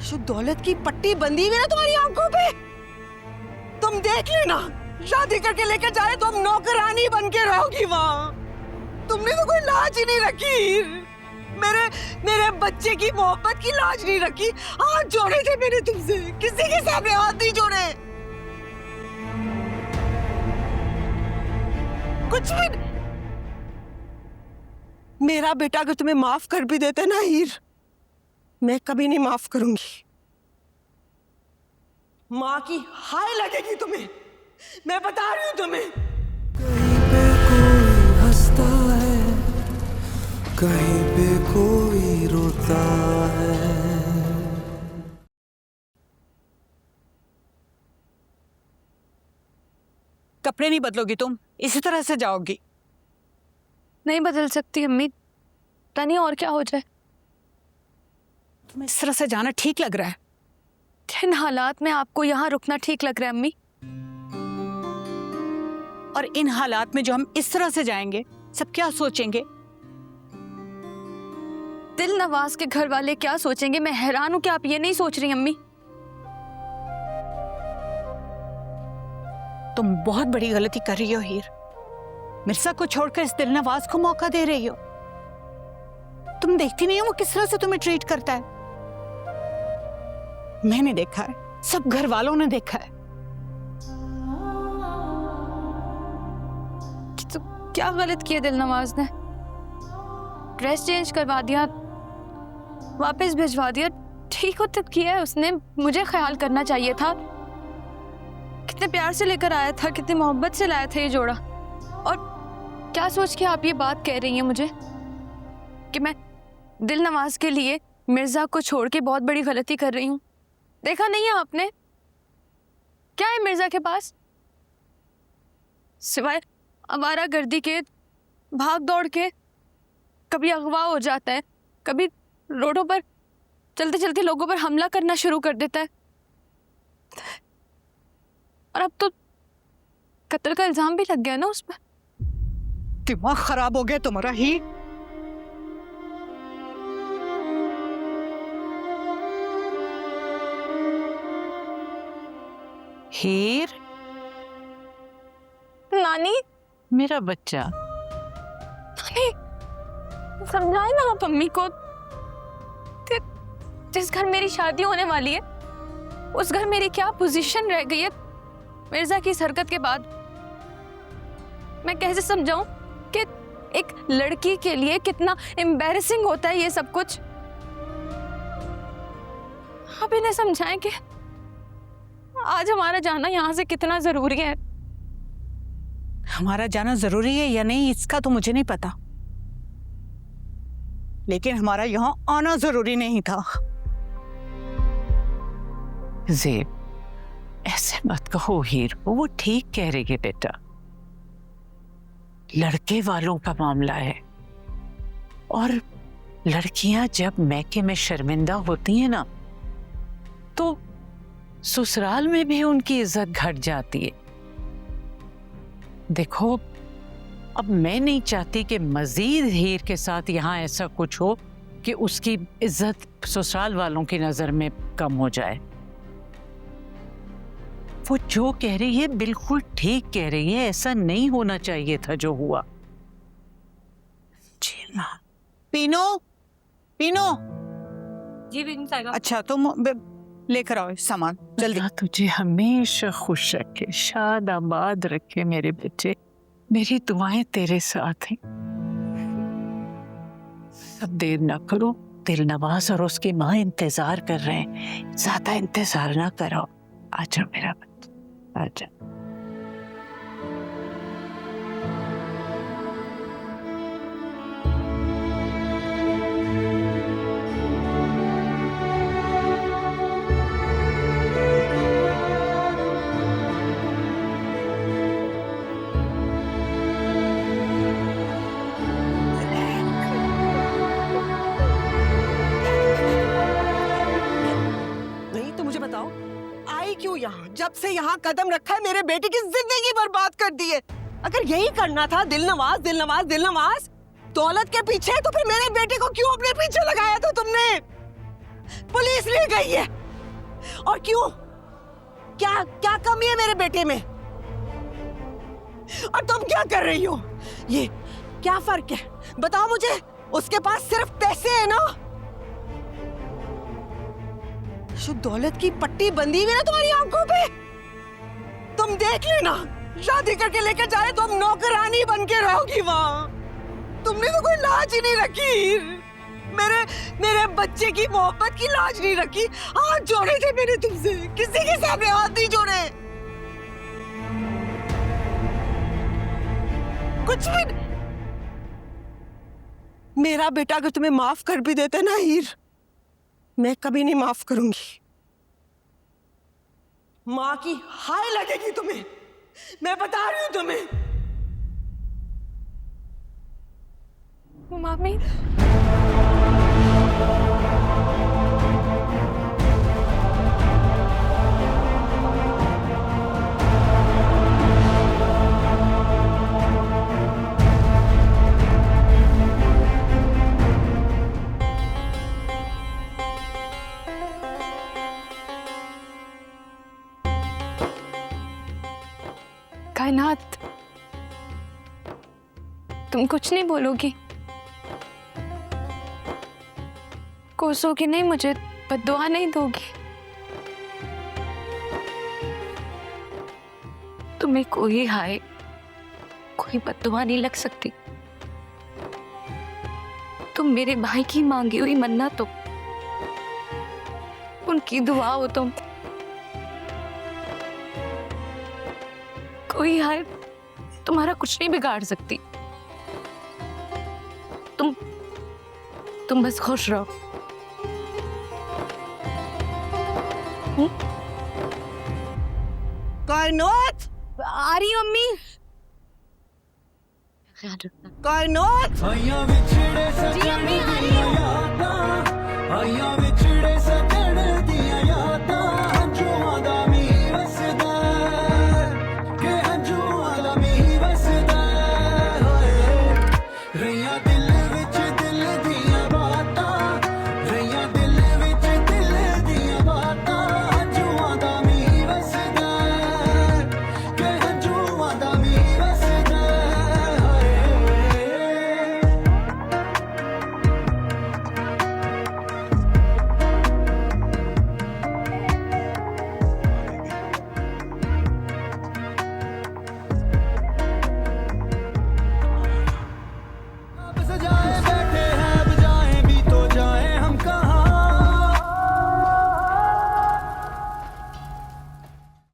जो दौलत की पट्टी बंधी हुई है ना तुम्हारी आंखों पे, तुम देख लेना, शादी करके लेकर जा रहे तो हम नौकरानी बन के रहोगी वहाँ। तुमने तो कोई लाज ही नहीं रखी, मेरे बच्चे की मोहब्बत की लाज नहीं रखी। हाथ जोड़े थे मैंने तुमसे, किसी के सामने हाथ नहीं जोड़े, कुछ भी। मेरा बेटा अगर तुम्हें माफ कर भी देते ना हीर, मैं कभी नहीं माफ करूंगी। माँ की हाय लगेगी तुम्हें, मैं बता रही हूं तुम्हें। कहीं पे कोई हंसता है, कहीं पे कोई रोता है। कपड़े नहीं बदलोगी तुम, इसी तरह से जाओगी? नहीं बदल सकती अम्मी, पता नहीं और क्या हो जाए। तुम्हें इस तरह से जाना ठीक लग रहा है? इन हालात में आपको यहाँ रुकना ठीक लग रहा है अम्मी? और इन हालात में जो हम इस तरह से जाएंगे, सब क्या सोचेंगे? दिल नवाज के घर वाले क्या सोचेंगे? मैं हैरान हूँ कि आप ये नहीं सोच रही अम्मी। तुम बहुत बड़ी गलती कर रही हो हीर। मिर्जा को छोड़कर इस दिल नवाज को मौका दे रही हो। तुम देखती नहीं हो वो किस तरह से तुम्हें ट्रीट करता है? मैंने देखा है, सब घर वालों ने देखा है। तो क्या गलत किया दिल नवाज ने? ड्रेस चेंज करवा दिया, वापस भिजवा दिया, ठीक हो तो किया है उसने। मुझे ख्याल करना चाहिए था। कितने प्यार से लेकर आया था, कितनी मोहब्बत से लाया था ये जोड़ा। और क्या सोच के आप ये बात कह रही हैं मुझे कि मैं दिल नवाज के लिए मिर्जा को छोड़ के बहुत बड़ी गलती कर रही हूँ? देखा नहीं है आपने क्या है मिर्जा के पास, सिवाय आवारागर्दी के, भाग दौड़ के? कभी अगवा हो जाता है, कभी रोडों पर चलते चलते लोगों पर हमला करना शुरू कर देता है, और अब तो कत्ल का इल्जाम भी लग गया ना उस पर। दिमाग खराब हो गया तुम्हारा ही। हीर, नानी, मेरा बच्चा। नानी समझाए ना आप अम्मी को कि जिस घर मेरी शादी होने वाली है उस घर मेरी क्या पोजीशन रह गई है मिर्जा की इस हरकत के बाद। मैं कैसे समझाऊं कि एक लड़की के लिए कितना एम्बैरेसिंग होता है ये सब कुछ। आप इन्हें समझाएं कि आज हमारा जाना यहाँ से कितना जरूरी है। हमारा जाना जरूरी है या नहीं इसका तो मुझे नहीं पता, लेकिन हमारा यहाँ आना जरूरी नहीं था। ज़ेब, ऐसे मत कहो हीर, वो ठीक कह रही है बेटा। लड़के वालों का मामला है, और लड़कियां जब मैके में शर्मिंदा होती हैं ना, तो ससुराल में भी उनकी इज्जत घट जाती है। देखो, अब मैं नहीं चाहती कि मजीद हीर के साथ यहाँ ऐसा कुछ हो कि उसकी इज्जत ससुराल वालों की नजर में कम हो जाए। वो जो कह रही है बिल्कुल ठीक कह रही है, ऐसा नहीं होना चाहिए था जो हुआ। जी माँ। पीनो, पीनो। जी अच्छा, तुम लेकर आओ सामान जल्दी। अल्लाह तुझे हमेशा खुश रखे, शाद आबाद रखे मेरे बच्चे। मेरी दुआएं तेरे साथ हैं। अब देर ना करो, दिल नवाज और उसकी माँ इंतजार कर रहे हैं। ज्यादा इंतजार ना करो। आजा मेरा बच्चा, आजा। क्यों यहाँ? जब से यहाँ कदम रखा है मेरे बेटे की जिंदगी बर्बाद कर दी है। अगर यही करना था दिल नवाज दिल नवाज दिल नवाज दौलत के पीछे, तो फिर मेरे बेटे को क्यों अपने पीछे लगाया था तुमने? पुलिस ले गई है। और क्यों? क्या क्या कमी है मेरे बेटे में? और तुम क्या कर रही हो? ये क्या फर्क है बताओ मुझे। उसके पास सिर्फ पैसे है ना। शुद्ध दौलत की पट्टी बंधी हुई ना तुम्हारी आंखों पे। तुम देख लेना, शादी करके लेकर जा रहे तुम नौकरानी बन के रहोगी वहां। तुमने तो कोई लाज ही नहीं रखी। मेरे बच्चे की मोहब्बत की लाज नहीं रखी। हाथ जोड़े थे मैंने तुमसे, किसी के सामने हाथ नहीं जोड़े। कुछ भी नहीं। मेरा बेटा अगर तुम्हें माफ कर भी देते ना हीर, मैं कभी नहीं माफ करूंगी। माँ की हाय लगेगी तुम्हें, मैं बता रही हूं तुम्हें। मामी, कायनात, तुम कुछ नहीं बोलोगी? कोसोगी नहीं मुझे? बद्दुआ नहीं दोगी? तुम्हें कोई हाय, कोई बद्दुआ नहीं लग सकती। तुम मेरे भाई की मांगी हुई मन्नत हो, उनकी दुआ हो तुम। कोई हाय तुम्हारा कुछ नहीं बिगाड़ सकती। तुम बस खुश रहो। कायनात, आ रही अम्मी। कायनात। आइया विछड़े जी अम्मी, आ रही हूँ। आइया विछड़े